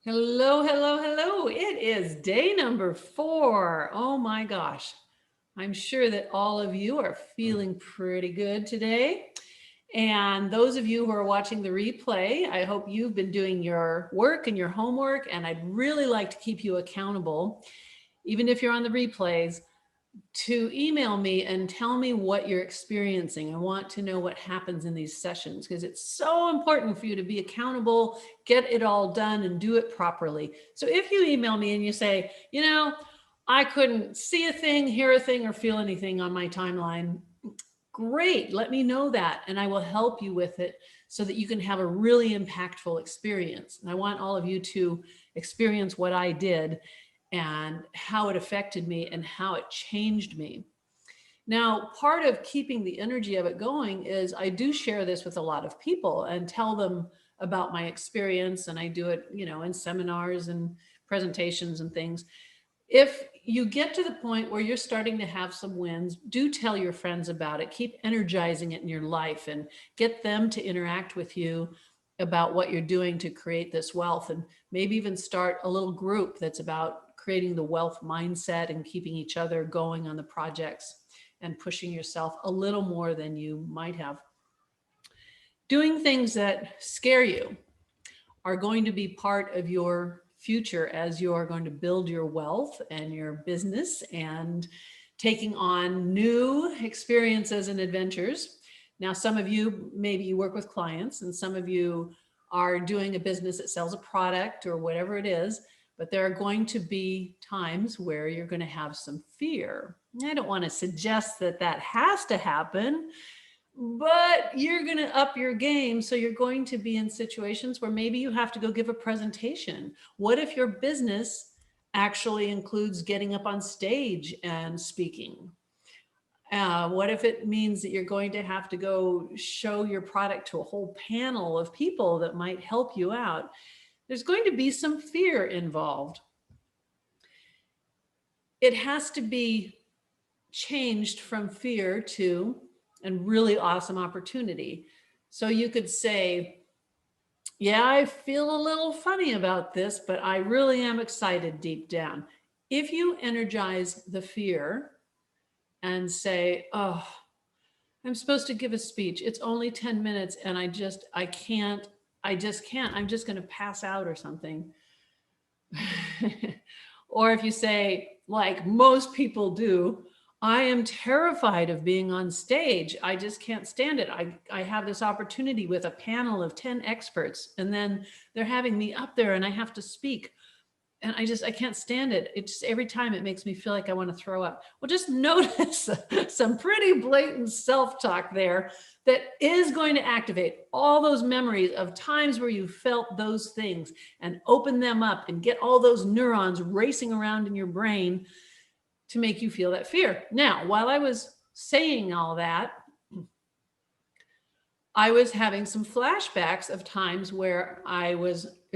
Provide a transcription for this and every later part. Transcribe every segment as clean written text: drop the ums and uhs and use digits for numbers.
Hello, hello, hello. It is day number 4. Oh my gosh. I'm sure that all of you are feeling pretty good today. And those of you who are watching the replay, I hope you've been doing your work and your homework. And I'd really like to keep you accountable, even if you're on the replays, to email me and tell me what you're experiencing. I want to know what happens in these sessions because it's so important for you to be accountable, get it all done, and do it properly. So if you email me and you say, I couldn't see a thing, hear a thing, or feel anything on my timeline, great, let me know that, and I will help you with it so that you can have a really impactful experience. And I want all of you to experience what I did and how it affected me and how it changed me. Now, part of keeping the energy of it going is I do share this with a lot of people and tell them about my experience. And I do it, in seminars and presentations and things. If you get to the point where you're starting to have some wins, do tell your friends about it. Keep energizing it in your life and get them to interact with you about what you're doing to create this wealth. And maybe even start a little group that's about creating the wealth mindset and keeping each other going on the projects and pushing yourself a little more than you might have. Doing things that scare you are going to be part of your future as you are going to build your wealth and your business and taking on new experiences and adventures. Now, some of you, maybe you work with clients, and some of you are doing a business that sells a product or whatever it is, but there are going to be times where you're going to have some fear. I don't want to suggest that that has to happen, but you're going to up your game. So you're going to be in situations where maybe you have to go give a presentation. What if your business actually includes getting up on stage and speaking? What if it means that you're going to have to go show your product to a whole panel of people that might help you out? There's going to be some fear involved. It has to be changed from fear to and really awesome opportunity. So you could say, yeah, I feel a little funny about this, but I really am excited deep down. If you energize the fear and say, oh, I'm supposed to give a speech, it's only 10 minutes and I can't, I'm just going to pass out or something. Or if you say, like most people do, I am terrified of being on stage. I just can't stand it. I have this opportunity with a panel of 10 experts, and then they're having me up there and I have to speak. And I can't stand it. It's every time it makes me feel like I want to throw up. Well, just notice some pretty blatant self-talk there that is going to activate all those memories of times where you felt those things and open them up and get all those neurons racing around in your brain to make you feel that fear. Now, while I was saying all that, I was having some flashbacks of times where it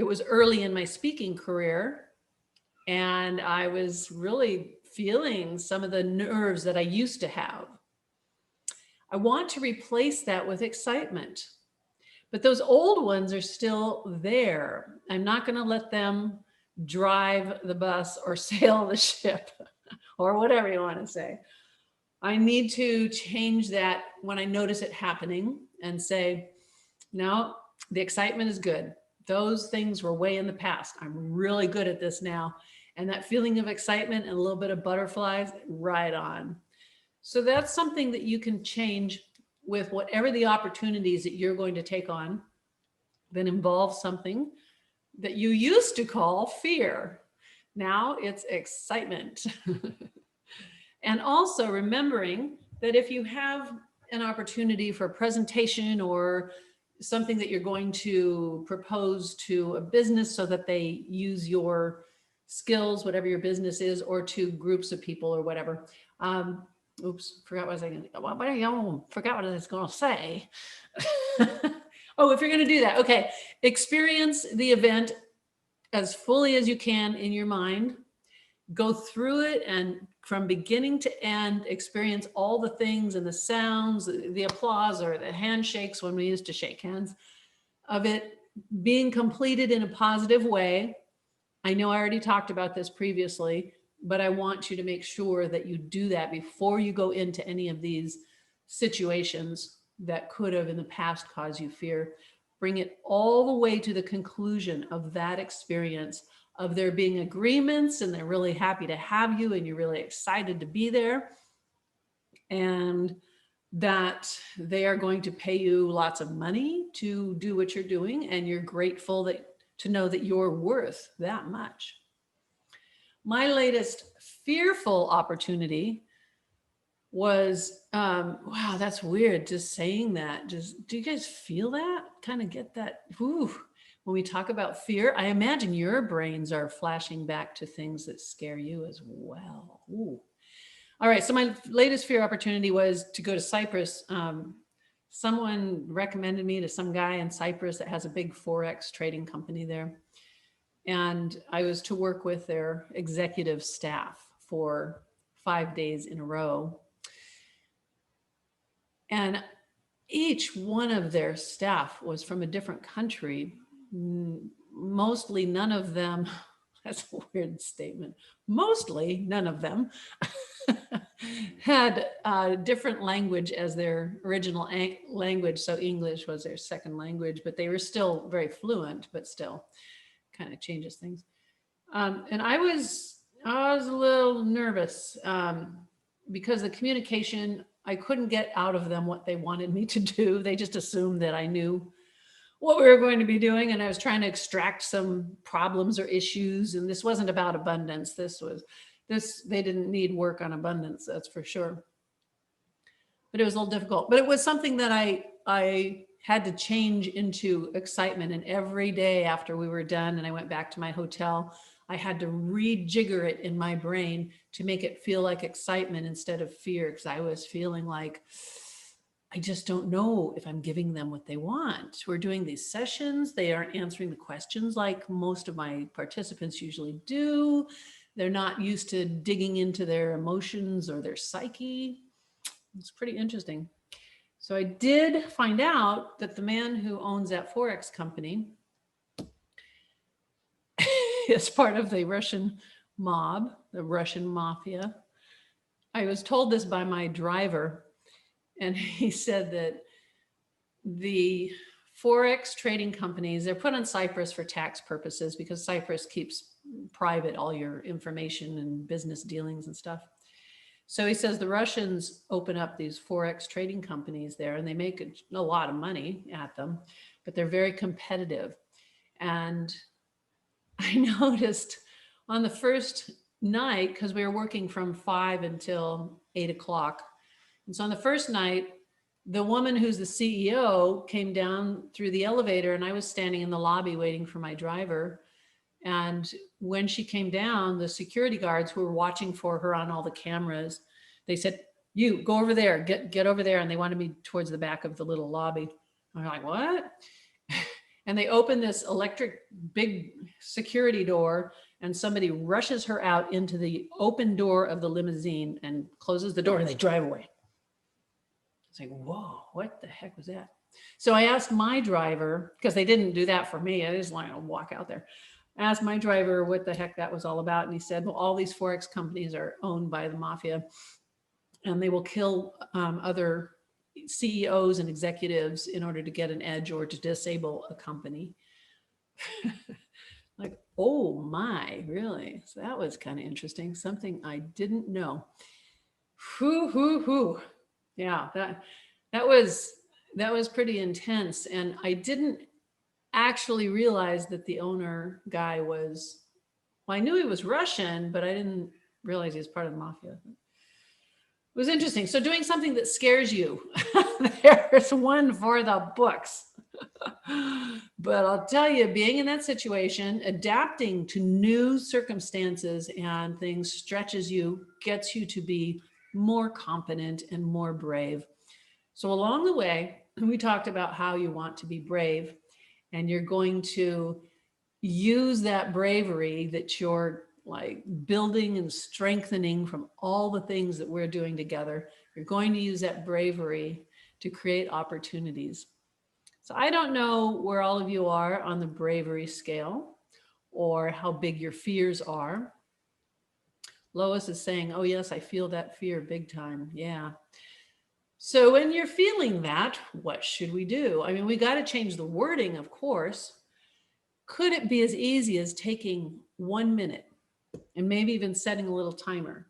was early in my speaking career, and I was really feeling some of the nerves that I used to have. I want to replace that with excitement, but those old ones are still there. I'm not going to let them drive the bus or sail the ship or whatever you want to say. I need to change that when I notice it happening and say, no, the excitement is good. Those things were way in the past. I'm really good at this now. And that feeling of excitement and a little bit of butterflies, right on. So that's something that you can change with whatever the opportunities that you're going to take on that involve something that you used to call fear. Now it's excitement. And also remembering that if you have an opportunity for a presentation or something that you're going to propose to a business so that they use your skills, whatever your business is, or to groups of people or whatever. Oops, forgot what I was going to, forgot what I was going to say. Oh, if you're going to do that, okay. Experience the event as fully as you can in your mind. Go through it and from beginning to end, experience all the things and the sounds, the applause or the handshakes when we used to shake hands, of it being completed in a positive way. I know I already talked about this previously, but I want you to make sure that you do that before you go into any of these situations that could have in the past caused you fear. Bring it all the way to the conclusion of that experience of there being agreements and they're really happy to have you and you're really excited to be there, and that they are going to pay you lots of money to do what you're doing, and you're grateful that to know that you're worth that much. My latest fearful opportunity was wow, that's weird just saying that. Just, do you guys feel that, kind of get that? Whew. When we talk about fear, I imagine your brains are flashing back to things that scare you as well. Ooh. All right, so my latest fear opportunity was to go to Cyprus. Someone recommended me to some guy in Cyprus that has a big Forex trading company there. And I was to work with their executive staff for 5 days in a row. And each one of their staff was from a different country. Mostly none of them, that's a weird statement, mostly none of them had a different language as their original language. So English was their second language, but they were still very fluent, but still kind of changes things. And I was a little nervous because the communication, I couldn't get out of them what they wanted me to do. They just assumed that I knew what we were going to be doing, and I was trying to extract some problems or issues. And this wasn't about abundance. They didn't need work on abundance, that's for sure. But it was a little difficult. But it was something that I had to change into excitement. And every day after we were done and I went back to my hotel, I had to rejigger it in my brain to make it feel like excitement instead of fear, because I was feeling like I just don't know if I'm giving them what they want. We're doing these sessions. They aren't answering the questions like most of my participants usually do. They're not used to digging into their emotions or their psyche. It's pretty interesting. So I did find out that the man who owns that Forex company is part of the Russian mob, the Russian mafia. I was told this by my driver, and he said that the Forex trading companies, they're put on Cyprus for tax purposes because Cyprus keeps private all your information and business dealings and stuff. So he says the Russians open up these Forex trading companies there, and they make a lot of money at them, but they're very competitive. And I noticed on the first night, because we were working from 5 until 8 o'clock. And so on the first night, the woman who's the CEO came down through the elevator, and I was standing in the lobby waiting for my driver. And when she came down, the security guards who were watching for her on all the cameras, they said, "You go over there, get over there." And they wanted me towards the back of the little lobby. I'm like, "What?" And they open this electric big security door, and somebody rushes her out into the open door of the limousine and closes the door, and they drive away. It's like, whoa, what the heck was that? So I asked my driver, because they didn't do that for me. I just wanted to walk out there. I asked my driver what the heck that was all about. And he said, well, all these Forex companies are owned by the mafia, and they will kill other CEOs and executives in order to get an edge or to disable a company. Like, oh my, really? So that was kind of interesting. Something I didn't know. Whoo. Yeah, that was pretty intense. And I didn't actually realize that the owner guy was, well, I knew he was Russian, but I didn't realize he was part of the mafia. It was interesting. So doing something that scares you, there's one for the books. But I'll tell you, being in that situation, adapting to new circumstances and things stretches you, gets you to be more confident and more brave. So along the way, we talked about how you want to be brave, and you're going to use that bravery that you're like building and strengthening from all the things that we're doing together. You're going to use that bravery to create opportunities. So I don't know where all of you are on the bravery scale, or how big your fears are. Lois is saying, oh, yes, I feel that fear big time. Yeah. So when you're feeling that, what should we do? I mean, we got to change the wording, of course. Could it be as easy as taking 1 minute and maybe even setting a little timer?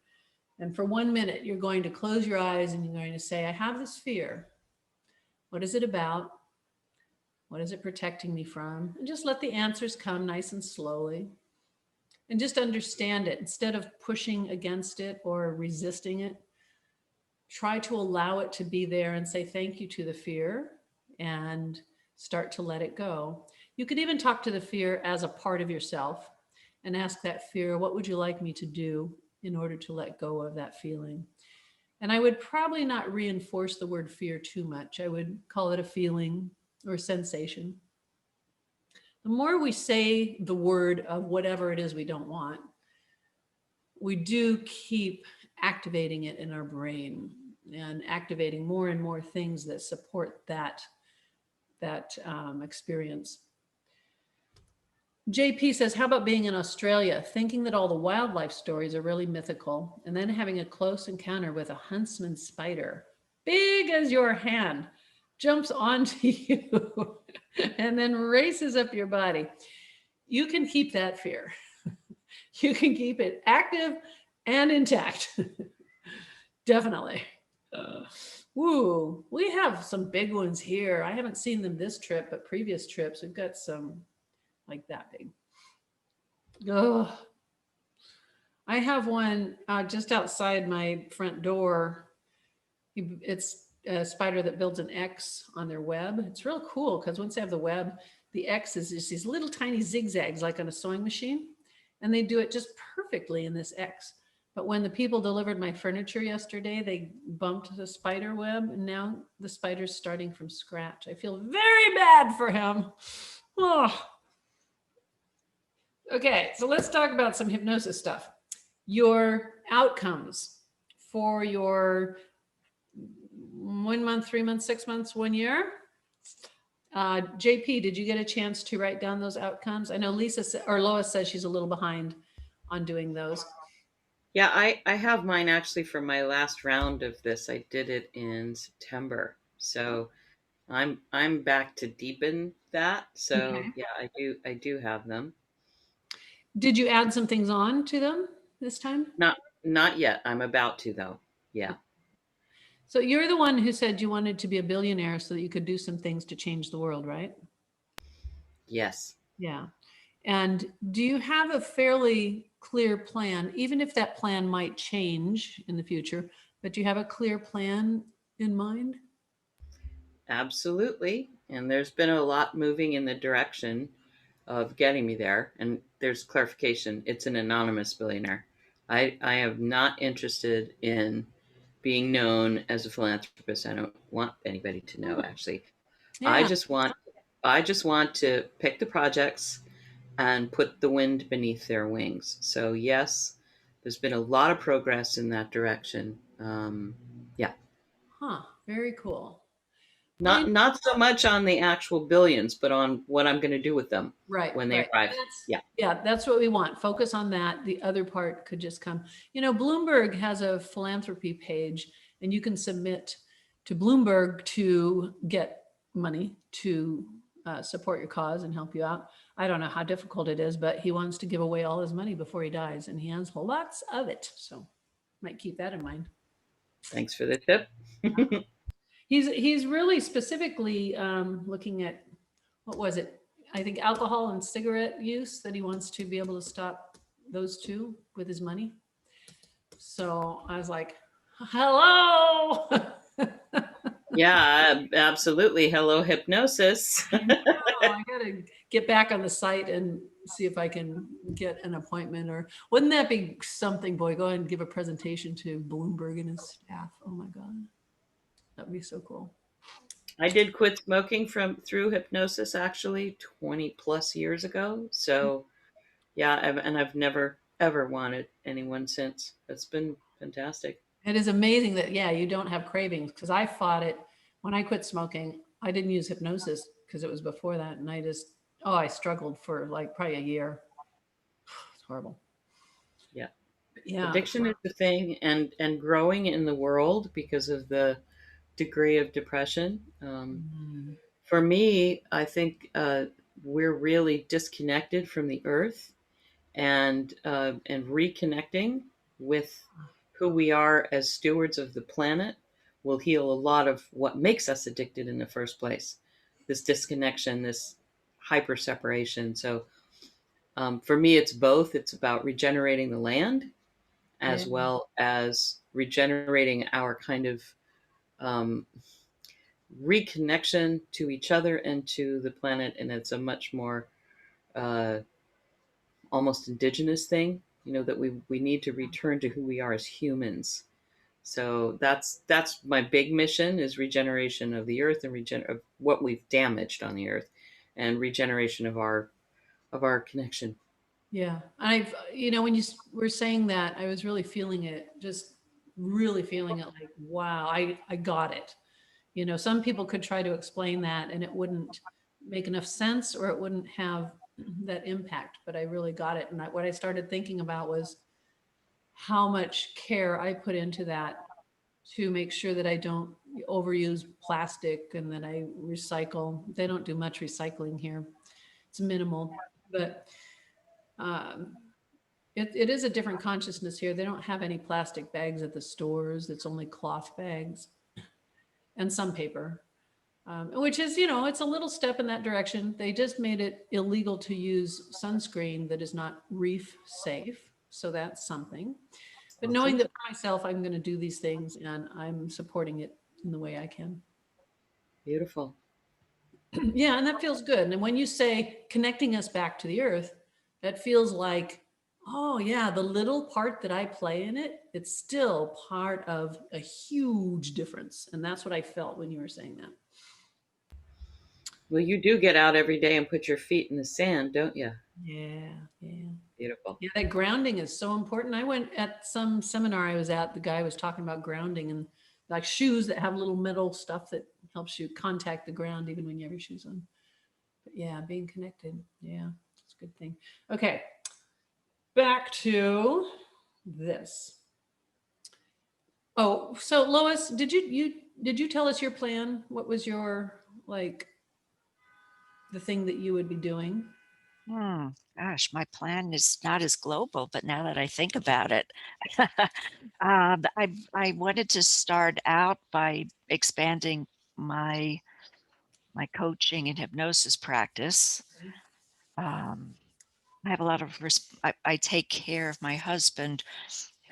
And for 1 minute, you're going to close your eyes and you're going to say, I have this fear. What is it about? What is it protecting me from? And just let the answers come nice and slowly. And just understand it instead of pushing against it or resisting it. Try to allow it to be there and say thank you to the fear and start to let it go. You could even talk to the fear as a part of yourself and ask that fear, what would you like me to do in order to let go of that feeling? And I would probably not reinforce the word fear too much. I would call it a feeling or a sensation. The more we say the word of whatever it is we don't want, we do keep activating it in our brain and activating more and more things that support that experience. JP says, how about being in Australia, thinking that all the wildlife stories are really mythical, and then having a close encounter with a huntsman spider, big as your hand, jumps onto you and then races up your body. You can keep that fear. You can keep it active and intact. Definitely. Woo, we have some big ones here. I haven't seen them this trip, but previous trips, we've got some like that big. Oh, I have one just outside my front door. It's a spider that builds an X on their web. It's real cool because once they have the web, the X is just these little tiny zigzags like on a sewing machine. And they do it just perfectly in this X. But when the people delivered my furniture yesterday, they bumped the spider web, and now the spider's starting from scratch. I feel very bad for him. Oh. Okay, so let's talk about some hypnosis stuff. Your outcomes for your 1 month, 3 months, 6 months, 1 year. JP, did you get a chance to write down those outcomes? I know Lisa or Lois says she's a little behind on doing those. Yeah, I have mine actually for my last round of this. I did it in September. So I'm back to deepen that. So Okay. yeah, I do have them. Did you add some things on to them this time? Not yet. I'm about to though. Yeah. So you're the one who said you wanted to be a billionaire so that you could do some things to change the world, right? Yes. Yeah. And do you have a fairly clear plan, even if that plan might change in the future, but do you have a clear plan in mind? Absolutely. And there's been a lot moving in the direction of getting me there. And there's clarification. It's an anonymous billionaire. I am not interested in being known as a philanthropist. I don't want anybody to know actually. I Yeah. just want I just want to pick the projects and put the wind beneath their wings. So yes, there's been a lot of progress in that direction. Yeah, Huh. Very cool. Well, not so much on the actual billions, but on what I'm going to do with them right, when they right. arrive. That's Yeah, yeah, that's what we want. Focus on that. The other part could just come. Bloomberg has a philanthropy page, and you can submit to Bloomberg to get money to support your cause and help you out. I don't know how difficult it is, but he wants to give away all his money before he dies, and he has lots of it. So might keep that in mind. thanks for the tip. He's really specifically looking at, what was it? I think alcohol and cigarette use, that he wants to be able to stop those two with his money. So I was like, hello. Yeah, absolutely. Hello, hypnosis. I know. I gotta get back on the site and see if I can get an appointment. Or wouldn't that be something, boy? Go ahead and give a presentation to Bloomberg and his staff. Oh my God. That'd be so cool. I did quit smoking from through hypnosis actually 20 plus years ago. So yeah, and I've never ever wanted anyone since. It's been fantastic. It is amazing that, yeah, you don't have cravings, because I fought it when I quit smoking. I didn't use hypnosis because it was before that. And I just, oh, I struggled for like probably a year. horrible. Yeah. Yeah. Addiction is the thing, and growing in the world because of the degree of depression. Mm, For me, I think we're really disconnected from the earth, and reconnecting with who we are as stewards of the planet will heal a lot of what makes us addicted in the first place. This disconnection, this hyper separation. So for me, it's both. It's about regenerating the land yeah. as well as regenerating our kind of um, reconnection to each other and to the planet. And it's a much more uh, almost indigenous thing, that we need to return to who we are as humans. So that's my big mission, is regeneration of the earth, and of what we've damaged on the earth, and regeneration of our connection. Yeah. When were saying that, I was really feeling it, just really feeling it like, wow, I got it. Some people could try to explain that and it wouldn't make enough sense or it wouldn't have that impact, but I really got it. And what I started thinking about was how much care I put into that to make sure that I don't overuse plastic and that I recycle. They don't do much recycling here. It's minimal, but um, it is a different consciousness here. They don't have any plastic bags at the stores. It's only cloth bags and some paper, which is, it's a little step in that direction. They just made it illegal to use sunscreen that is not reef safe. So that's something. But knowing Awesome. that for myself, I'm going to do these things and I'm supporting it in the way I can. Beautiful. Yeah, and that feels good. And when you say connecting us back to the earth, that feels like, oh, yeah, the little part that I play in it, it's still part of a huge difference. And that's what I felt when you were saying that. Well, you do get out every day and put your feet in the sand, don't you? Yeah, yeah. Beautiful. Yeah, that grounding is so important. I went at some seminar I was at, the guy was talking about grounding and like shoes that have little metal stuff that helps you contact the ground even when you have your shoes on. But yeah, being connected. Yeah, it's a good thing. Okay, back to this. Oh, so Lois, did you tell us your plan? What was your like the thing that you would be doing? Hmm, gosh, my plan is not as global, but now that I think about it, I wanted to start out by expanding my my coaching and hypnosis practice. Um, I have a lot of I take care of my husband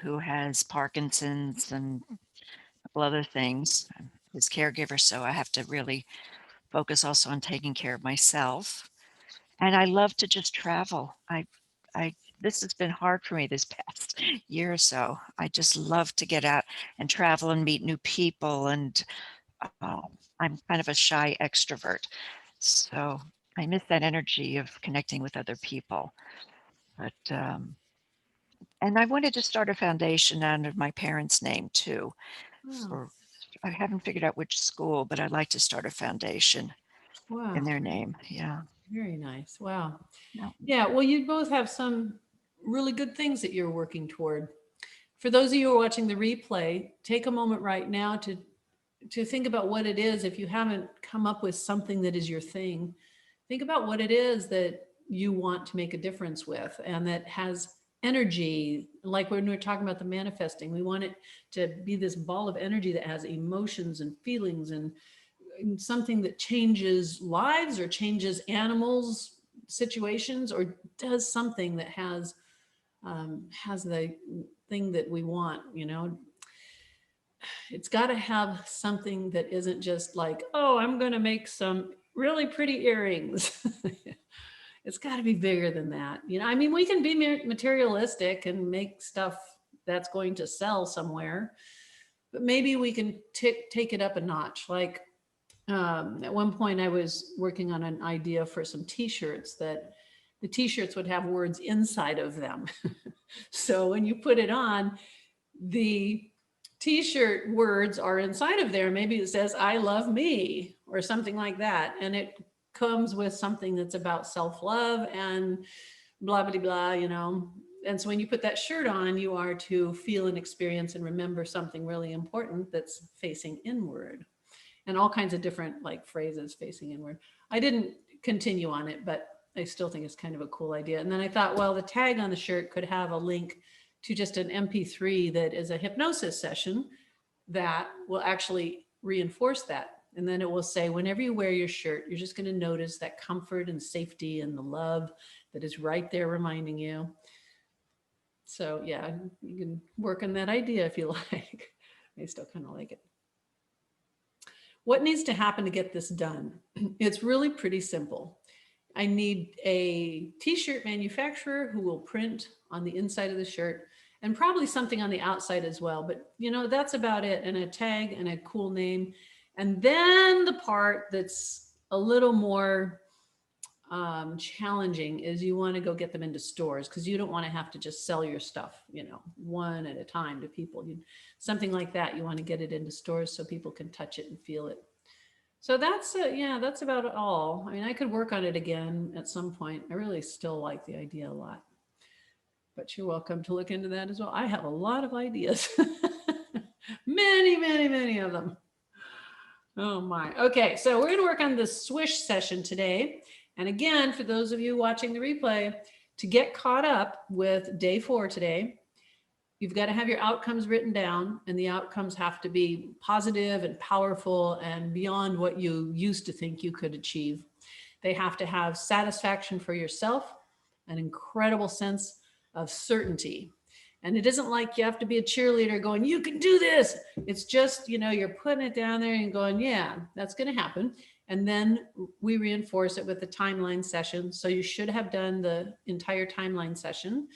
who has Parkinson's and a couple other things. I'm his caregiver, so I have to really focus also on taking care of myself. And I love to just travel. I this has been hard for me this past year or so. I just love to get out and travel and meet new people. And I'm kind of a shy extrovert, so I miss that energy of connecting with other people. But and I wanted to start a foundation under my parents' name too. Wow. For I haven't figured out which school, but I'd like to start a foundation in Wow. their name. Yeah. Very nice. Wow. Yeah. Yeah, well, you both have some really good things that you're working toward. For those of you who are watching the replay, take a moment right now to think about what it is. If you haven't come up with something that is your thing, think about what it is that you want to make a difference with and that has energy. Like when we are talking about the manifesting, we want it to be this ball of energy that has emotions and feelings and something that changes lives or changes animals situations or does something that has the thing that we want. It's got to have something that isn't just like, oh, I'm going to make some really pretty earrings. It's got to be bigger than that. I mean, we can be materialistic and make stuff that's going to sell somewhere, but maybe we can take it up a notch. Like at one point, I was working on an idea for some T-shirts that the T-shirts would have words inside of them. So when you put it on, the T-shirt words are inside of there. Maybe it says "I love me" or something like that, and it comes with something that's about self-love and blah, blah, blah, you know. And so when you put that shirt on, you are to feel and experience and remember something really important that's facing inward, and all kinds of different like phrases facing inward. I didn't continue on it, but I still think it's kind of a cool idea. And then I thought, well, the tag on the shirt could have a link to just an MP3 that is a hypnosis session that will actually reinforce that. And then it will say, whenever you wear your shirt, you're just going to notice that comfort and safety and the love that is right there reminding you. So yeah, you can work on that idea if you like. I still kind of like it. What needs to happen to get this done? It's really pretty simple. I need a t-shirt manufacturer who will print on the inside of the shirt, and probably something on the outside as well. But you know, that's about it. And a tag and a cool name. And then the part that's a little more challenging is you want to go get them into stores, because you don't want to have to just sell your stuff, you know, one at a time to people. Something like that, you want to get it into stores so people can touch it and feel it. So that's yeah, that's about all. I mean, I could work on it again at some point. I really still like the idea a lot, but you're welcome to look into that as well. I have a lot of ideas. Many, many, many of them. Oh my. Okay, so we're going to work on the swish session today. And again, for those of you watching the replay, to get caught up with day 4 today, you've got to have your outcomes written down, and the outcomes have to be positive and powerful and beyond what you used to think you could achieve. They have to have satisfaction for yourself, an incredible sense of certainty. And it isn't like you have to be a cheerleader going, you can do this. It's just, you know, you're putting it down there and going, yeah, that's going to happen. And then we reinforce it with the timeline session. So you should have done the entire timeline session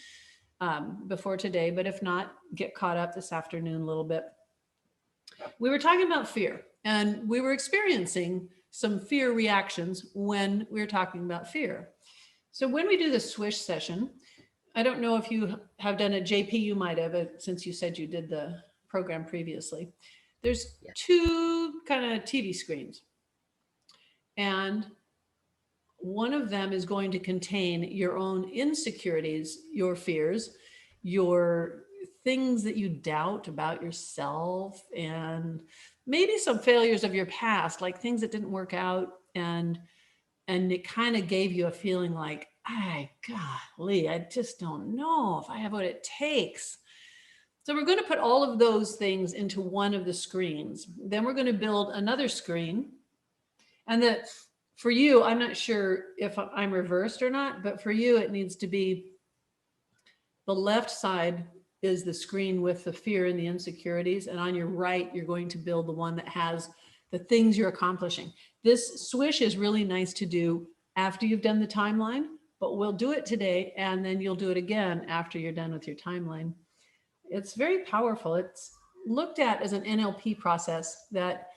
before today, but if not, get caught up this afternoon a little bit. We were talking about fear, and we were experiencing some fear reactions when we were talking about fear. So when we do the swish session, I don't know if you have done it, JP, you might have, since you said you did the program previously. There's 2 kind of TV screens, and one of them is going to contain your own insecurities, your fears, your things that you doubt about yourself, and maybe some failures of your past, like things that didn't work out. And it kind of gave you a feeling like, golly, I just don't know if I have what it takes. So we're going to put all of those things into one of the screens. Then we're going to build another screen. And that for you, I'm not sure if I'm reversed or not, but for you, it needs to be the left side is the screen with the fear and the insecurities. And on your right, you're going to build the one that has the things you're accomplishing. This swish is really nice to do after you've done the timeline, but we'll do it today, and then you'll do it again after you're done with your timeline. It's very powerful. It's looked at as an NLP process that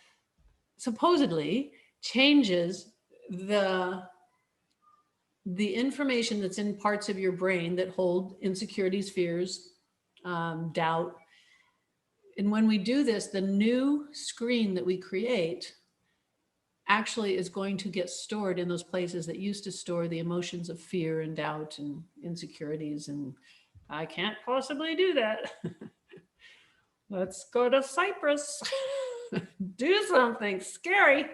supposedly changes the information that's in parts of your brain that hold insecurities, fears, doubt. And when we do this, the new screen that we create actually is going to get stored in those places that used to store the emotions of fear and doubt and insecurities. And I can't possibly do that. Let's go to Cyprus. Do something scary.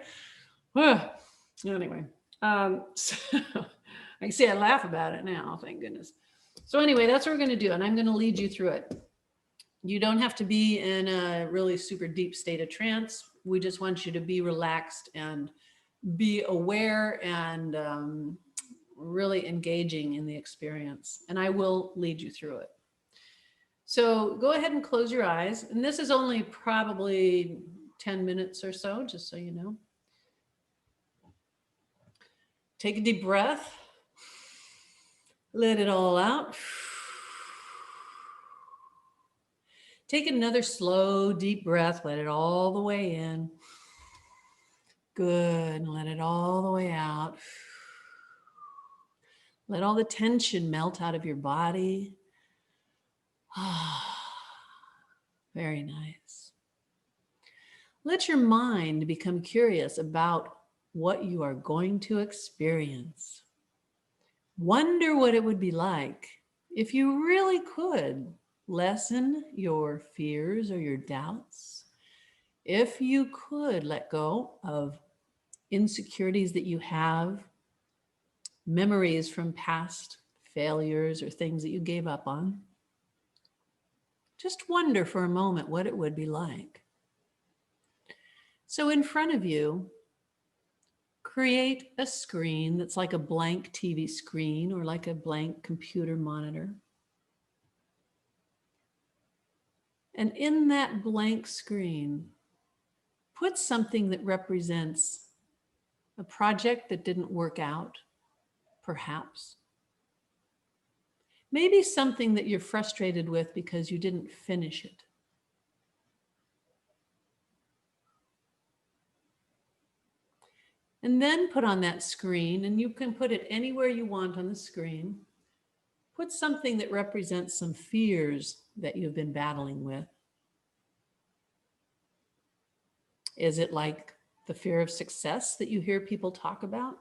Anyway, so I see I laugh about it now, thank goodness. So anyway, that's what we're going to do, and I'm going to lead you through it. You don't have to be in a really super deep state of trance. We just want you to be relaxed and be aware and really engaging in the experience. And I will lead you through it. So go ahead and close your eyes. And this is only probably 10 minutes or so, just so you know. Take a deep breath. Let it all out. Take another slow, deep breath. Let it all the way in. Good. And let it all the way out. Let all the tension melt out of your body. Very nice. Let your mind become curious about what you are going to experience. Wonder what it would be like if you really could lessen your fears or your doubts. If you could let go of insecurities that you have, memories from past failures or things that you gave up on. Just wonder for a moment what it would be like. So, in front of you, create a screen that's like a blank TV screen or like a blank computer monitor. And in that blank screen, put something that represents a project that didn't work out, perhaps. Maybe something that you're frustrated with because you didn't finish it. And then put on that screen, and you can put it anywhere you want on the screen. Put something that represents some fears that you've been battling with. Is it like the fear of success that you hear people talk about?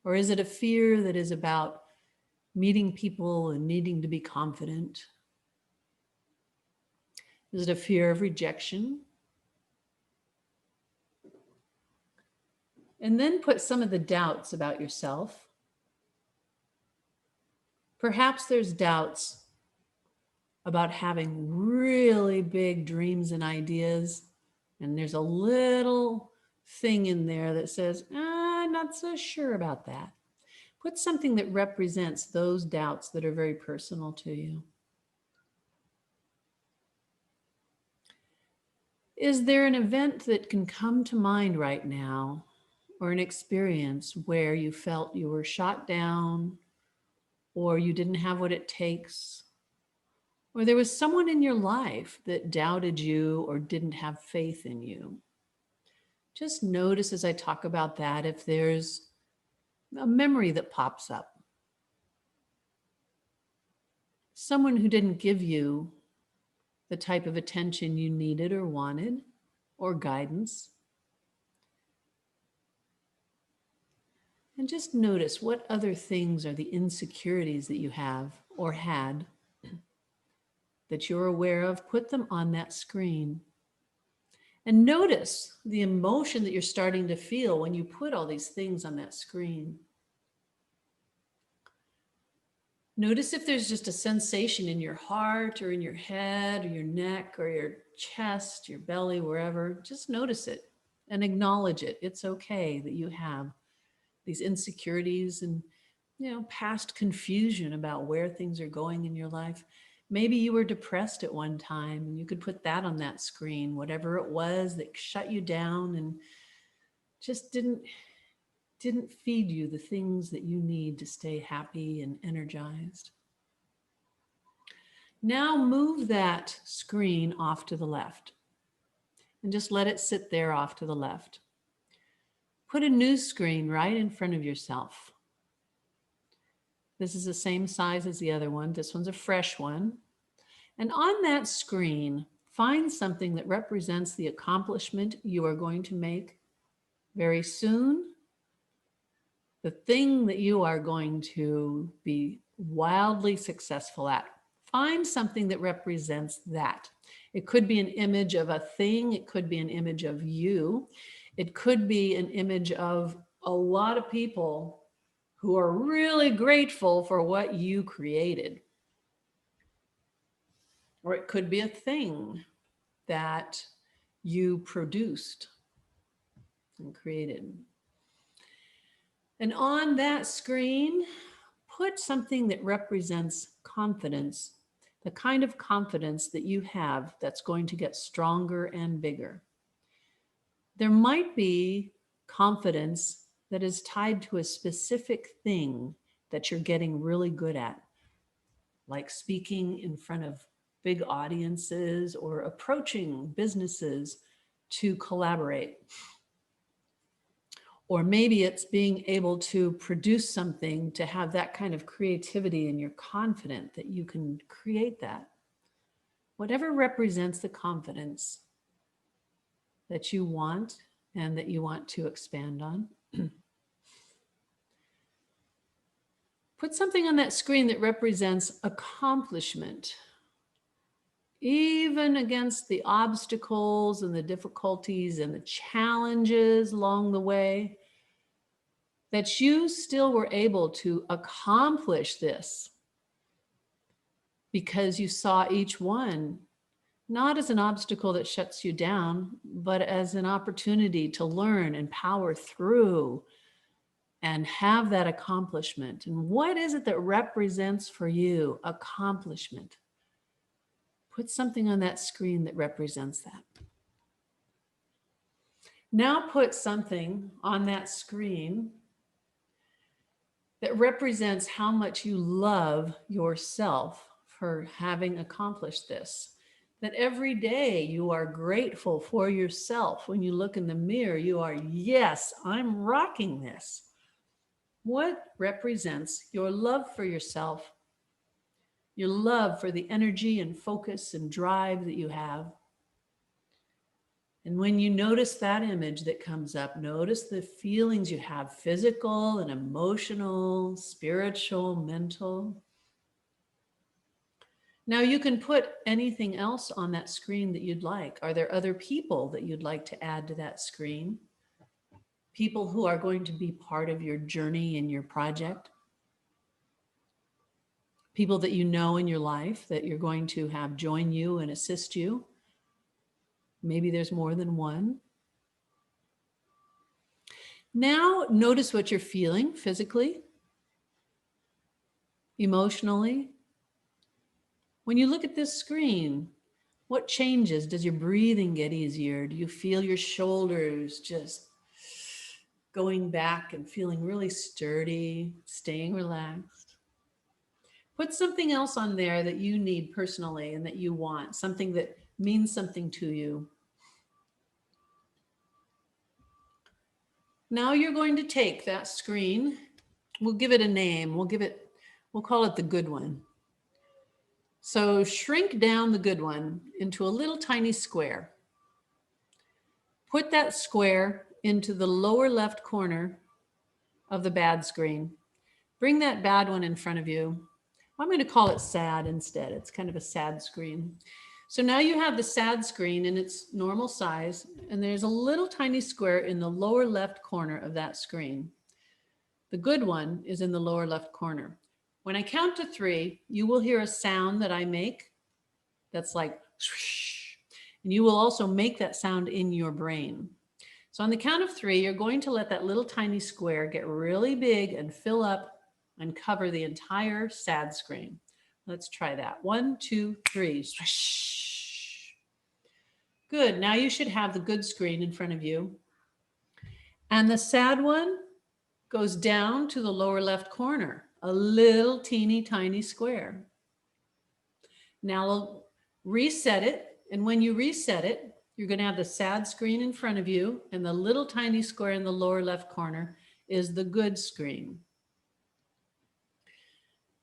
Or is it a fear that is about meeting people and needing to be confident? Is it a fear of rejection? And then put some of the doubts about yourself. Perhaps there's doubts about having really big dreams and ideas, and there's a little thing in there that says, I'm not so sure about that. Put something that represents those doubts that are very personal to you. Is there an event that can come to mind right now, or an experience where you felt you were shot down, or you didn't have what it takes, or there was someone in your life that doubted you or didn't have faith in you? Just notice as I talk about that if there's a memory that pops up. Someone who didn't give you the type of attention you needed or wanted, or guidance. And just notice what other things are the insecurities that you have or had that you're aware of. Put them on that screen. And notice the emotion that you're starting to feel when you put all these things on that screen. Notice if there's just a sensation in your heart or in your head or your neck or your chest, your belly, wherever. Just notice it and acknowledge it. It's okay that you have these insecurities and, past confusion about where things are going in your life. Maybe you were depressed at one time and you could put that on that screen, whatever it was that shut you down and just didn't feed you the things that you need to stay happy and energized. Now move that screen off to the left and just let it sit there off to the left. Put a new screen right in front of yourself. This is the same size as the other one. This one's a fresh one. And on that screen, find something that represents the accomplishment you are going to make very soon, the thing that you are going to be wildly successful at. Find something that represents that. It could be an image of a thing. It could be an image of you. It could be an image of a lot of people who are really grateful for what you created. Or it could be a thing that you produced and created. And on that screen, put something that represents confidence, the kind of confidence that you have that's going to get stronger and bigger. There might be confidence that is tied to a specific thing that you're getting really good at, like speaking in front of big audiences or approaching businesses to collaborate. Or maybe it's being able to produce something, to have that kind of creativity and you're confident that you can create that. Whatever represents the confidence that you want and that you want to expand on. Put something on that screen that represents accomplishment. Even against the obstacles and the difficulties and the challenges along the way, that you still were able to accomplish this because you saw each one not as an obstacle that shuts you down, but as an opportunity to learn and power through and have that accomplishment. And what is it that represents for you accomplishment? Put something on that screen that represents that. Now put something on that screen that represents how much you love yourself for having accomplished this. That every day you are grateful for yourself. When you look in the mirror, you are, yes, I'm rocking this. What represents your love for yourself, your love for the energy and focus and drive that you have? And when you notice that image that comes up, notice the feelings you have, physical and emotional, spiritual, mental. Now you can put anything else on that screen that you'd like. Are there other people that you'd like to add to that screen? People who are going to be part of your journey in your project? People that you know in your life that you're going to have join you and assist you? Maybe there's more than one. Now notice what you're feeling physically, emotionally. When you look at this screen, what changes? Does your breathing get easier? Do you feel your shoulders just going back and feeling really sturdy, staying relaxed? Put something else on there that you need personally and that you want, something that means something to you. Now you're going to take that screen. We'll give it a name. We'll call it the good one. So shrink down the good one into a little tiny square. Put that square into the lower left corner of the bad screen. Bring that bad one in front of you. I'm going to call it sad instead. It's kind of a sad screen. So now you have the sad screen in its normal size, and there's a little tiny square in the lower left corner of that screen. The good one is in the lower left corner. When I count to 3, you will hear a sound that I make that's like swoosh, and you will also make that sound in your brain. So on the count of 3, you're going to let that little tiny square get really big and fill up and cover the entire sad screen. Let's try that. 1, 2, 3. Swoosh. Good. Now you should have the good screen in front of you. And the sad one goes down to the lower left corner, a little teeny tiny square. Now we'll reset it. And when you reset it, you're going to have the sad screen in front of you, and the little tiny square in the lower left corner is the good screen.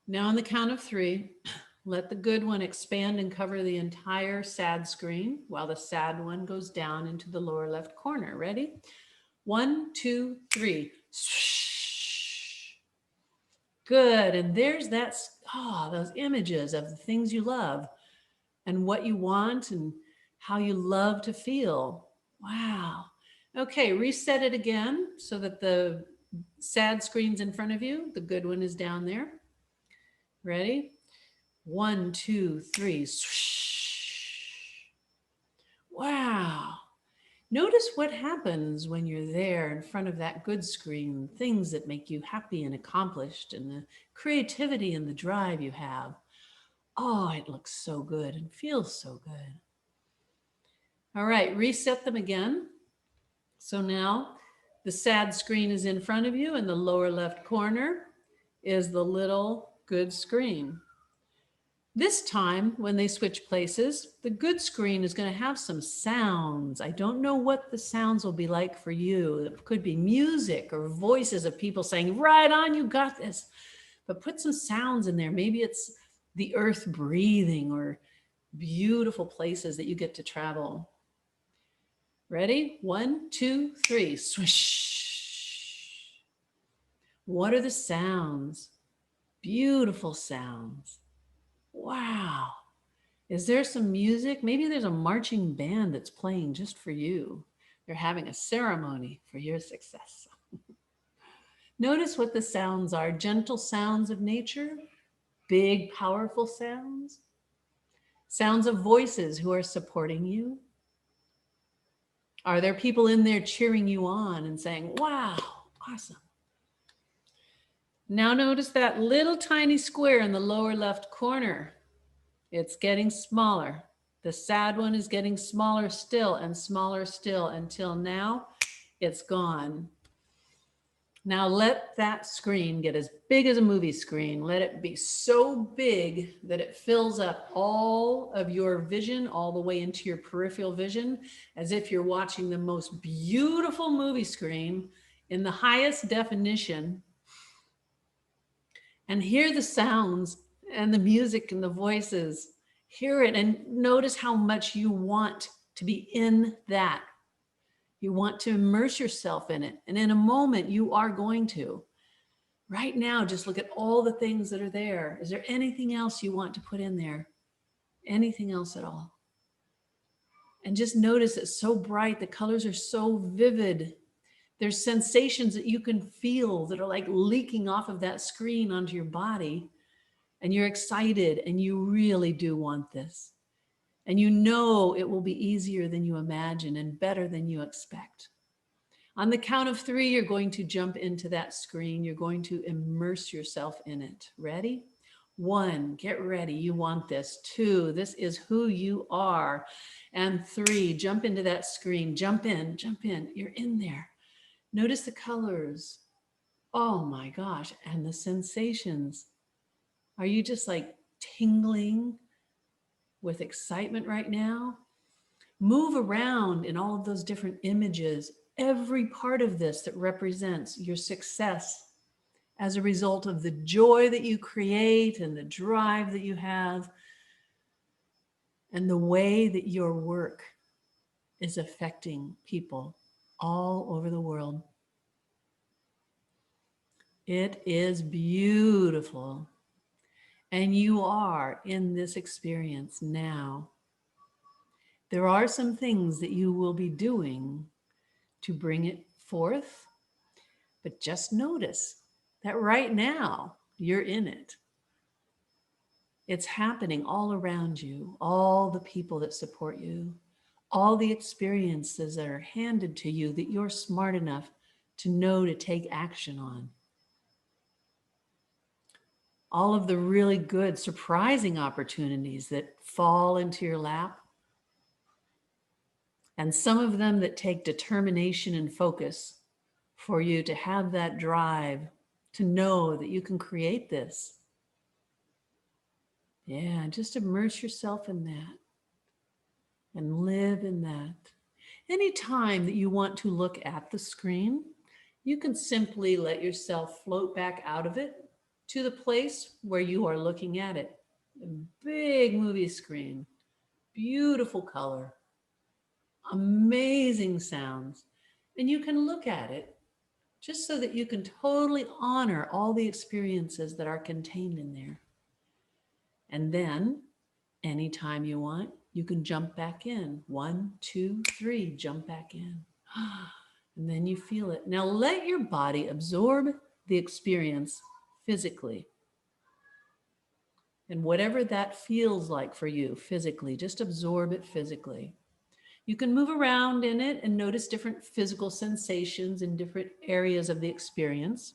Now on the count of 3, let the good one expand and cover the entire sad screen while the sad one goes down into the lower left corner. Ready? 1, 2, 3. Good. And there's that, those images of the things you love and what you want and how you love to feel. Wow. Okay, reset it again so that the sad screen's in front of you. The good one is down there. Ready? 1, 2, 3. Wow. Notice what happens when you're there in front of that good screen, things that make you happy and accomplished, and the creativity and the drive you have. Oh, it looks so good and feels so good. All right, reset them again. So now the sad screen is in front of you, and the lower left corner is the little good screen. This time, when they switch places, the good screen is going to have some sounds. I don't know what the sounds will be like for you. It could be music or voices of people saying, right on, you got this. But put some sounds in there. Maybe it's the earth breathing or beautiful places that you get to travel. Ready? 1, 2, 3. Swish. What are the sounds? Beautiful sounds. Wow. Is there some music? Maybe there's a marching band that's playing just for you. They're having a ceremony for your success. Notice what the sounds are: gentle sounds of nature, big, powerful sounds, sounds of voices who are supporting you. Are there people in there cheering you on and saying, wow, awesome? Now notice that little tiny square in the lower left corner. It's getting smaller. The sad one is getting smaller still until now it's gone. Now let that screen get as big as a movie screen. Let it be so big that it fills up all of your vision, all the way into your peripheral vision, as if you're watching the most beautiful movie screen in the highest definition. And hear the sounds and the music and the voices. Hear it and notice how much you want to be in that. You want to immerse yourself in it. And in a moment, you are going to. Right now, just look at all the things that are there. Is there anything else you want to put in there? Anything else at all? And just notice it's so bright. The colors are so vivid. There's sensations that you can feel that are like leaking off of that screen onto your body. And you're excited and you really do want this. And you know it will be easier than you imagine and better than you expect. On the count of 3, you're going to jump into that screen. You're going to immerse yourself in it. Ready? 1, get ready. You want this. 2, this is who you are. And 3, jump into that screen. Jump in, jump in. You're in there. Notice the colors. Oh my gosh. And the sensations. Are you just like tingling with excitement right now? Move around in all of those different images, every part of this that represents your success as a result of the joy that you create and the drive that you have and the way that your work is affecting people all over the world. It is beautiful. And you are in this experience now. There are some things that you will be doing to bring it forth, but just notice that right now you're in it. It's happening all around you, all the people that support you, all the experiences that are handed to you that you're smart enough to know to take action on. All of the really good, surprising opportunities that fall into your lap, and some of them that take determination and focus for you to have that drive to know that you can create this. Yeah, just immerse yourself in that and live in that. Anytime that you want to look at the screen, you can simply let yourself float back out of it to the place where you are looking at it. A big movie screen, beautiful color, amazing sounds. And you can look at it just so that you can totally honor all the experiences that are contained in there. And then anytime you want, you can jump back in. 1, 2, 3, jump back in. And then you feel it. Now let your body absorb the experience physically. And whatever that feels like for you physically, just absorb it physically. You can move around in it and notice different physical sensations in different areas of the experience.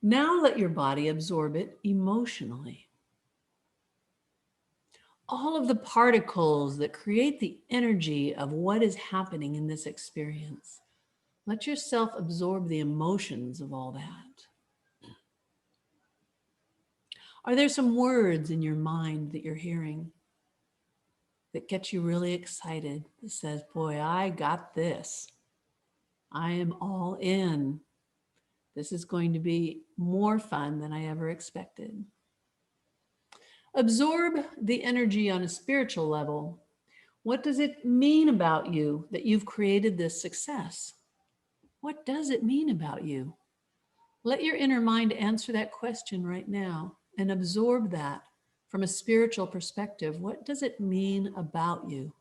Now let your body absorb it emotionally. All of the particles that create the energy of what is happening in this experience. Let yourself absorb the emotions of all that. Are there some words in your mind that you're hearing that get you really excited, that says, boy, I got this. I am all in. This is going to be more fun than I ever expected. Absorb the energy on a spiritual level. What does it mean about you that you've created this success? What does it mean about you? Let your inner mind answer that question right now and absorb that from a spiritual perspective. What does it mean about you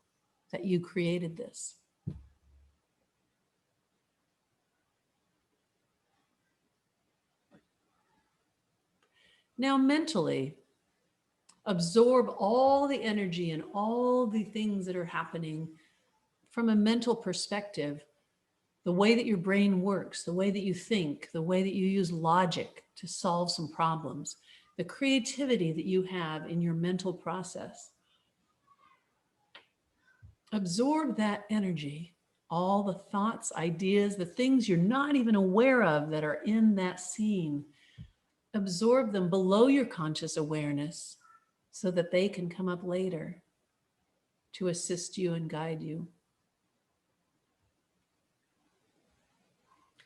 that you created this? Now, mentally, absorb all the energy and all the things that are happening from a mental perspective, the way that your brain works, the way that you think, the way that you use logic to solve some problems, the creativity that you have in your mental process. Absorb that energy, all the thoughts, ideas, the things you're not even aware of that are in that scene. Absorb them below your conscious awareness so that they can come up later to assist you and guide you.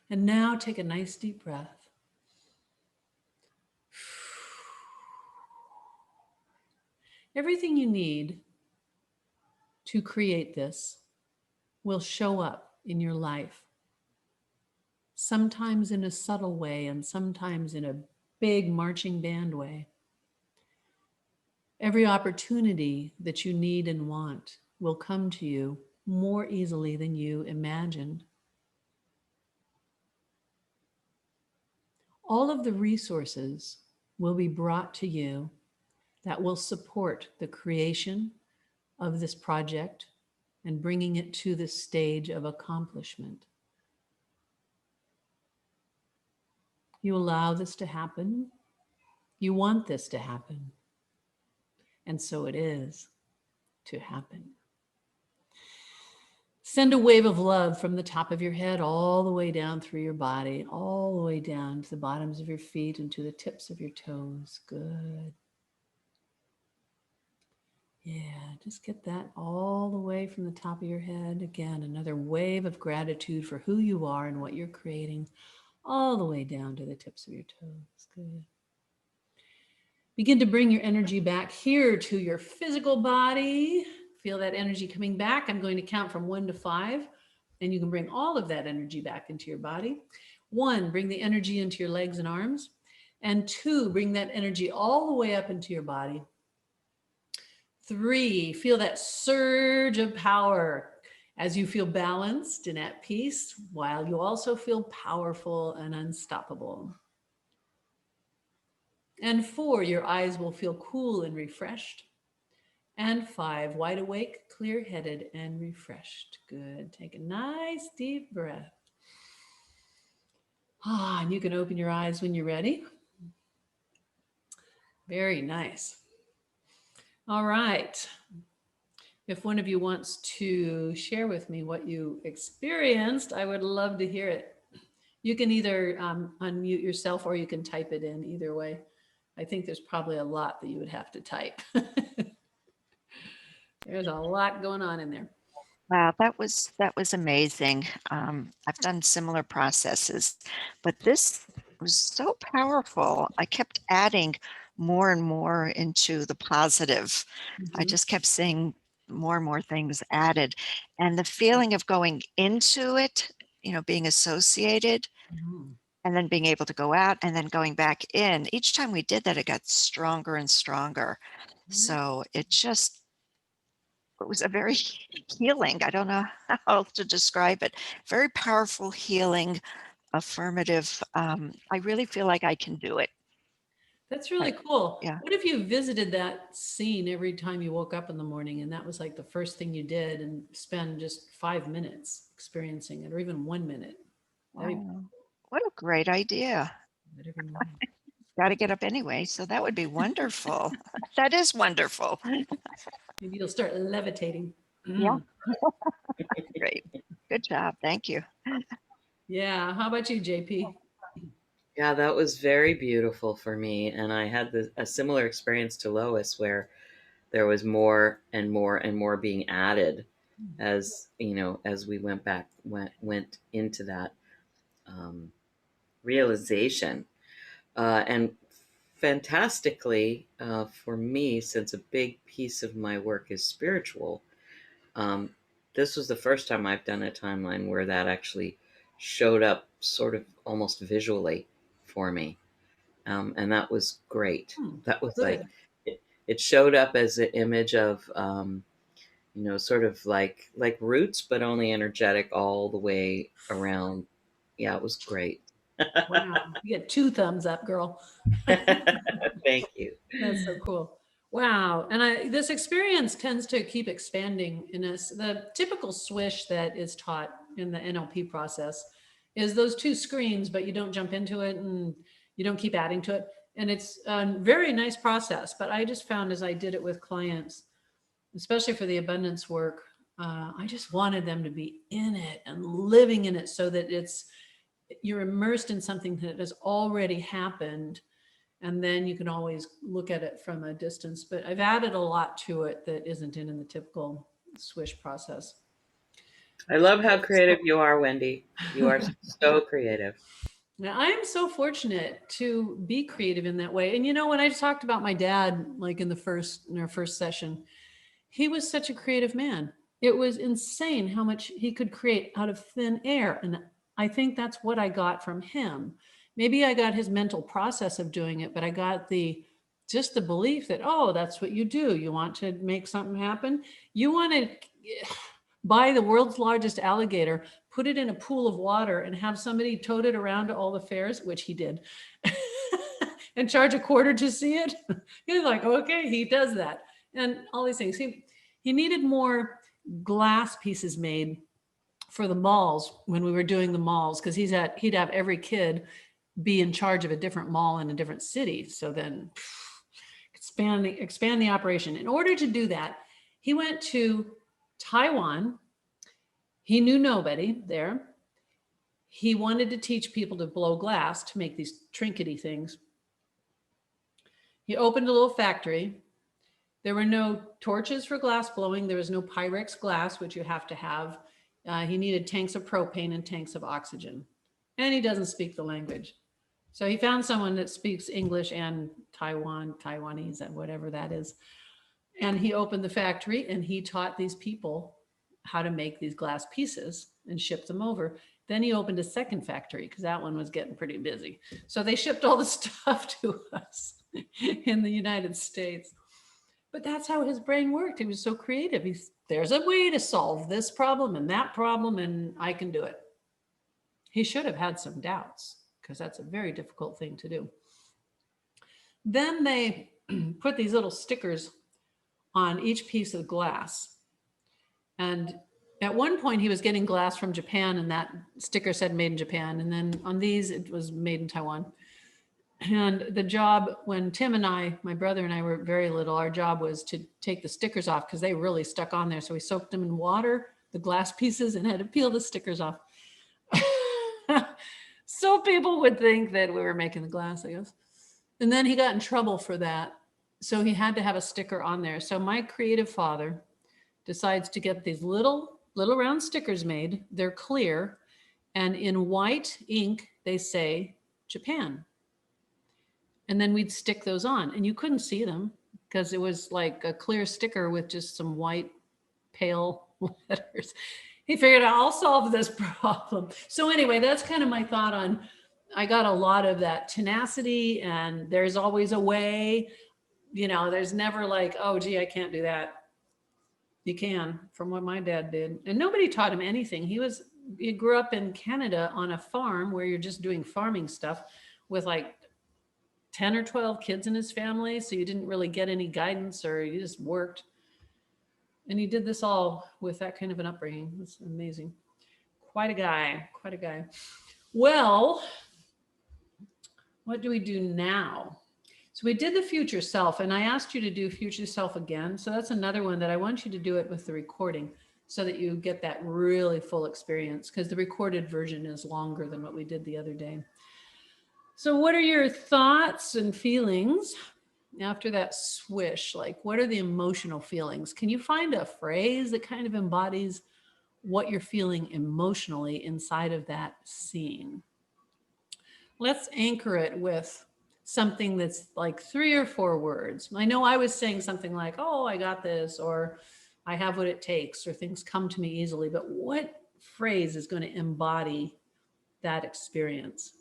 And now take a nice deep breath. Everything you need to create this will show up in your life, sometimes in a subtle way and sometimes in a big marching band way. Every opportunity that you need and want will come to you more easily than you imagined. All of the resources will be brought to you that will support the creation of this project and bringing it to the stage of accomplishment. You allow this to happen. You want this to happen. And so it is to happen. Send a wave of love from the top of your head all the way down through your body, all the way down to the bottoms of your feet and to the tips of your toes. Good. Yeah, just get that all the way from the top of your head. Again, another wave of gratitude for who you are and what you're creating, all the way down to the tips of your toes. Good. Begin to bring your energy back here to your physical body. Feel that energy coming back. I'm going to count from 1 to 5, and you can bring all of that energy back into your body. 1, bring the energy into your legs and arms. And 2, bring that energy all the way up into your body. 3, feel that surge of power as you feel balanced and at peace, while you also feel powerful and unstoppable. And 4, your eyes will feel cool and refreshed. And 5, wide awake, clear-headed, and refreshed. Good. Take a nice deep breath. And you can open your eyes when you're ready. Very nice. All right. If one of you wants to share with me what you experienced, I would love to hear it. You can either unmute yourself or you can type it in, either way. I think there's probably a lot that you would have to type. There's a lot going on in there. Wow, that was amazing. I've done similar processes, but this was so powerful. I kept adding more and more into the positive. I just kept seeing more and more things added, and the feeling of going into it, being associated, and then being able to go out and then going back in. Each time we did that, it got stronger and stronger. So it was a very healing. I don't know how else to describe it. Very powerful, healing, affirmative. I really feel like I can do it. That's really cool. Yeah. What if you visited that scene every time you woke up in the morning and that was like the first thing you did and spend just 5 minutes experiencing it, or even 1 minute? Wow. What a great idea. Every morning. Got to get up anyway. So that would be wonderful. That is wonderful. Maybe you'll start levitating. Yeah. Great. Good job. Thank you. Yeah. How about you, JP? Yeah, that was very beautiful for me. And I had a similar experience to Lois where there was more and more and more being added as as we went into that realization. And fantastically, for me, since a big piece of my work is spiritual, um, this was the first time I've done a timeline where that actually showed up sort of almost visually for me. And that was great. That was like, Good. it showed up as an image of, sort of like roots, but only energetic all the way around. Yeah, it was great. Wow. You get 2 thumbs up, girl. Thank you. That's so cool. Wow. And this experience tends to keep expanding in us. The typical swish that is taught in the NLP process is those 2 screens, but you don't jump into it and you don't keep adding to it. And it's a very nice process. But I just found as I did it with clients, especially for the abundance work, I just wanted them to be in it and living in it so that you're immersed in something that has already happened, and then you can always look at it from a distance. But I've added a lot to it that isn't in the typical swish process. I love how creative you are, Wendy. You are so creative. Now, I am so fortunate to be creative in that way. And when I talked about my dad, like in our first session, he was such a creative man. It was insane how much he could create out of thin air. And I think that's what I got from him. Maybe I got his mental process of doing it, but I got just the belief that, oh, that's what you do. You want to make something happen. You want to buy the world's largest alligator, put it in a pool of water, and have somebody tote it around to all the fairs, which he did, and charge a quarter to see it. You're like, okay, he does that. And all these things. He needed more glass pieces made for the malls when we were doing the malls, because he'd have every kid be in charge of a different mall in a different city. So then expand the operation. In order to do that, he went to Taiwan. He knew nobody there. He wanted to teach people to blow glass to make these trinkety things. He opened a little factory. There were no torches for glass blowing. There was no Pyrex glass, which you have to have. He needed tanks of propane and tanks of oxygen. And he doesn't speak the language. So he found someone that speaks English and Taiwanese, and whatever that is. And he opened the factory and he taught these people how to make these glass pieces and ship them over. Then he opened a second factory because that one was getting pretty busy. So they shipped all the stuff to us in the United States. But that's how his brain worked. He was so creative. There's a way to solve this problem and that problem, and I can do it. He should have had some doubts, because that's a very difficult thing to do. Then they put these little stickers on each piece of glass. And at one point, he was getting glass from Japan, and that sticker said made in Japan. And then on these, it was made in Taiwan. And the job, when Tim and I, my brother and I, were very little, our job was to take the stickers off because they really stuck on there. So we soaked them in water, the glass pieces, and had to peel the stickers off. So people would think that we were making the glass, I guess. And then he got in trouble for that. So he had to have a sticker on there. So my creative father decides to get these little round stickers made. They're clear. And in white ink, they say Japan. And then we'd stick those on, and you couldn't see them because it was like a clear sticker with just some white pale letters. He figured I'll solve this problem. So anyway, that's kind of my thought on, I got a lot of that tenacity, and there's always a way. There's never like, oh gee, I can't do that. You can, from what my dad did. And nobody taught him anything. He grew up in Canada on a farm where you're just doing farming stuff with like 10 or 12 kids in his family. So you didn't really get any guidance, or you just worked. And he did this all with that kind of an upbringing. It's amazing. Quite a guy. Well, what do we do now? So we did the future self, and I asked you to do future self again. So that's another one that I want you to do it with the recording so that you get that really full experience, because the recorded version is longer than what we did the other day. So what are your thoughts and feelings after that swish? Like, what are the emotional feelings? Can you find a phrase that kind of embodies what you're feeling emotionally inside of that scene? Let's anchor it with something that's like 3 or 4 words. I know I was saying something like, oh, I got this, or I have what it takes, or things come to me easily. But what phrase is going to embody that experience?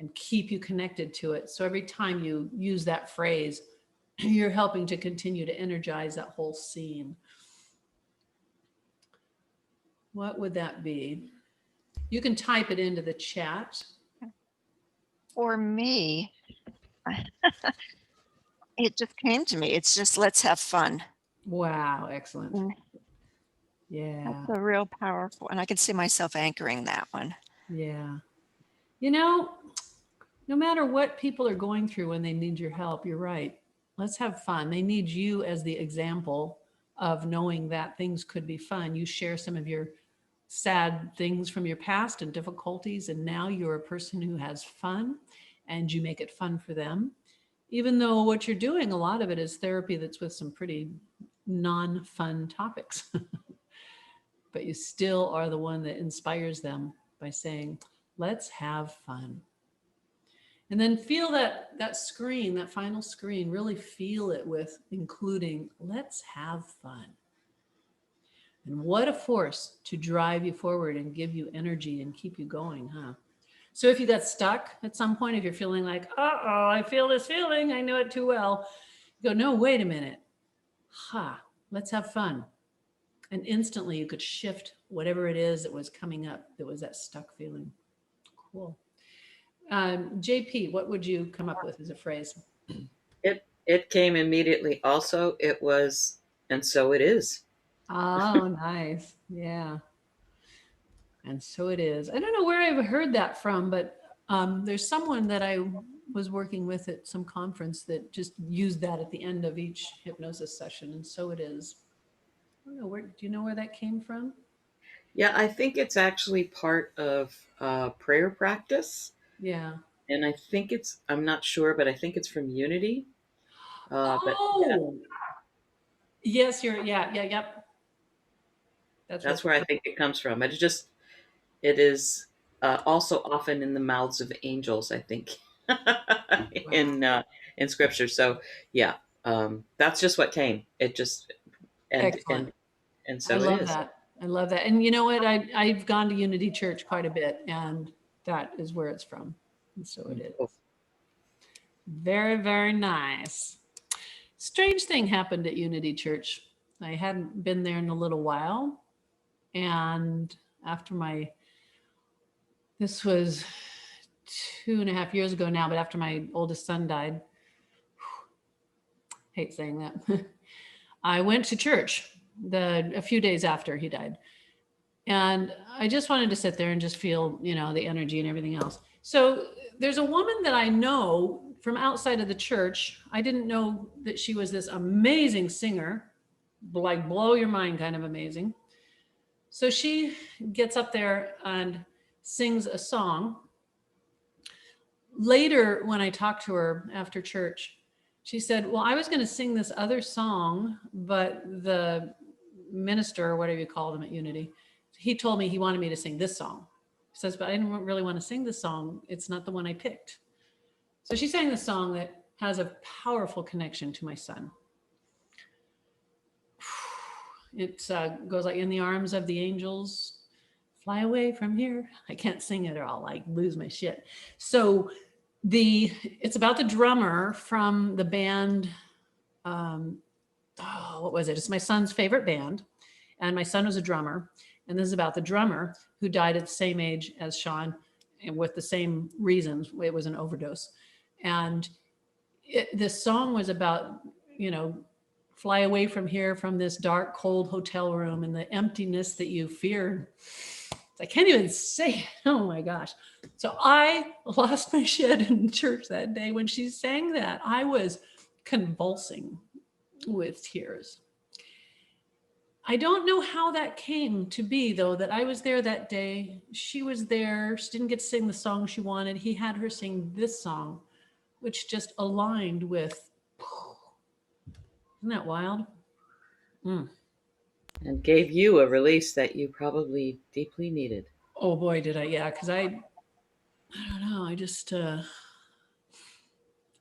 and keep you connected to it. So every time you use that phrase, you're helping to continue to energize that whole scene. What would that be? You can type it into the chat. For me, it just came to me. It's just let's have fun. Wow, excellent. Mm, Yeah, That's a real powerful, and I can see myself anchoring that one. yeah. You know, no matter what people are going through when they need your help, you're right. Let's have fun. They need you as the example of knowing that things could be fun. You share some of your sad things from your past and difficulties, and now you're a person who has fun and you make it fun for them. Even though what you're doing, a lot of it is therapy that's with some pretty non fun topics, but you still are the one that inspires them by saying, let's have fun. And then feel that screen, that final screen, really feel it with including, let's have fun. And what a force to drive you forward and give you energy and keep you going, huh? So if you got stuck at some point, if you're feeling like, uh-oh, I feel this feeling, I know it too well, you go, no, wait a minute. Let's have fun. And instantly you could shift whatever it is that was coming up that was that stuck feeling. Cool. JP, what would you come up with as a phrase? It came immediately. Also, it was, and so it is. Oh, nice. Yeah. And so it is. I don't know where I've heard that from, but there's someone that I was working with at some conference that just used that at the end of each hypnosis session. And so it is. I don't know where. Do you know where that came from? Yeah, I think it's actually part of prayer practice. Yeah. And I think I'm not sure, but I think it's from Unity. But yeah, Oh, yes. Yep. That's where that's it's where I from. think it comes from. It is also often in the mouths of angels, I think, Wow. in scripture. So yeah, that's just what came. It just and Excellent. and and I so it love is. that. I love that. And you know what? I've gone to Unity Church quite a bit, and that is where it's from. And so it is. Cool. Very, very nice. Strange thing happened at Unity Church. I hadn't been there in a little while. And after this was 2.5 years ago now, but after my oldest son died, hate saying that, I went to church a few days after he died. And I just wanted to sit there and just feel, the energy and everything else. So there's a woman that I know from outside of the church. I didn't know that she was this amazing singer, like blow your mind kind of amazing. So she gets up there and sings a song. Later, when I talked to her after church, she said, well, I was going to sing this other song, but the minister, or whatever you call them at Unity, he told me he wanted me to sing this song. He says, but I didn't really want to sing this song. It's not the one I picked. So she sang the song that has a powerful connection to my son. It goes like, in the arms of the angels, fly away from here. I can't sing it or I'll like lose my shit. So it's about the drummer from the band. What was it? It's my son's favorite band. And my son was a drummer. And this is about the drummer who died at the same age as Sean and with the same reasons. It was an overdose. And this song was about, fly away from here, from this dark, cold hotel room and the emptiness that you fear. I can't even say it. Oh my gosh. So I lost my shit in church that day when she sang that. I was convulsing with tears. I don't know how that came to be, though, that I was there that day. She was there. She didn't get to sing the song she wanted. He had her sing this song, which just aligned with. Isn't that wild? And gave you a release that you probably deeply needed. Oh boy, did I! Yeah, because I don't know. I just I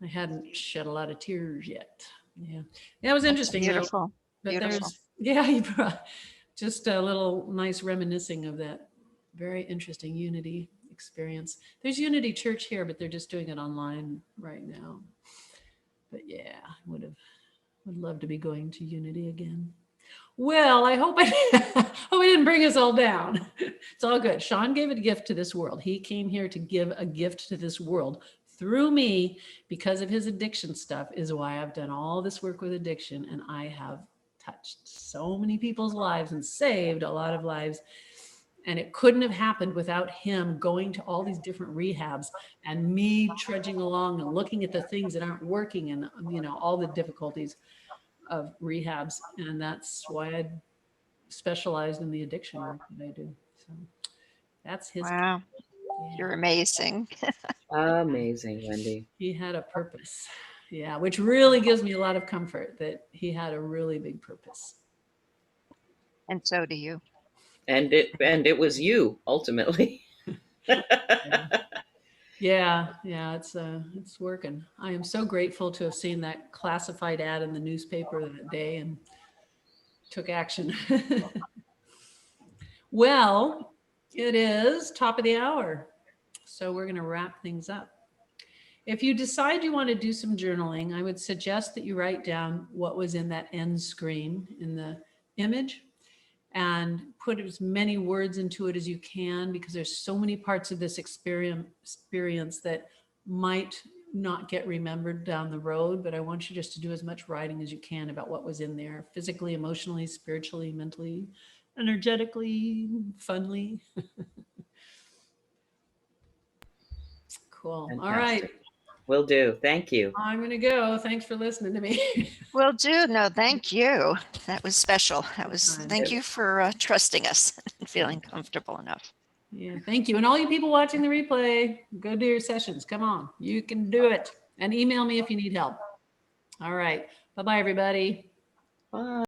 hadn't shed a lot of tears yet. Yeah, that was That's interesting. beautiful. But Beautiful. you brought just a little nice reminiscing of that very interesting Unity experience. There's Unity Church here, but they're just doing it online right now. But yeah, would love to be going to Unity again. Well, I hope hope I didn't bring us all down. It's all good. Sean gave a gift to this world. He came here to give a gift to this world through me because of his addiction stuff is why I've done all this work with addiction, and I have touched so many people's lives and saved a lot of lives. And it couldn't have happened without him going to all these different rehabs and me trudging along and looking at the things that aren't working and, all the difficulties of rehabs. And that's why I specialized in the addiction work that I do. So that's his. Wow. Yeah. You're amazing. Amazing, Wendy. He had a purpose. Yeah, which really gives me a lot of comfort that he had a really big purpose. And so do you. And it was you ultimately. Yeah, it's working. I am so grateful to have seen that classified ad in the newspaper that day and took action. Well, it is top of the hour, so we're going to wrap things up. If you decide you want to do some journaling, I would suggest that you write down what was in that end screen in the image and put as many words into it as you can, because there's so many parts of this experience that might not get remembered down the road, but I want you just to do as much writing as you can about what was in there, physically, emotionally, spiritually, mentally, energetically, funly. Cool. Fantastic. All right. Will do. Thank you. I'm going to go. Thanks for listening to me. Will do. No, thank you. That was special. Thank you for trusting us and feeling comfortable enough. Yeah, thank you. And all you people watching the replay, go do your sessions. Come on, you can do it. And email me if you need help. All right. Bye-bye, everybody. Bye.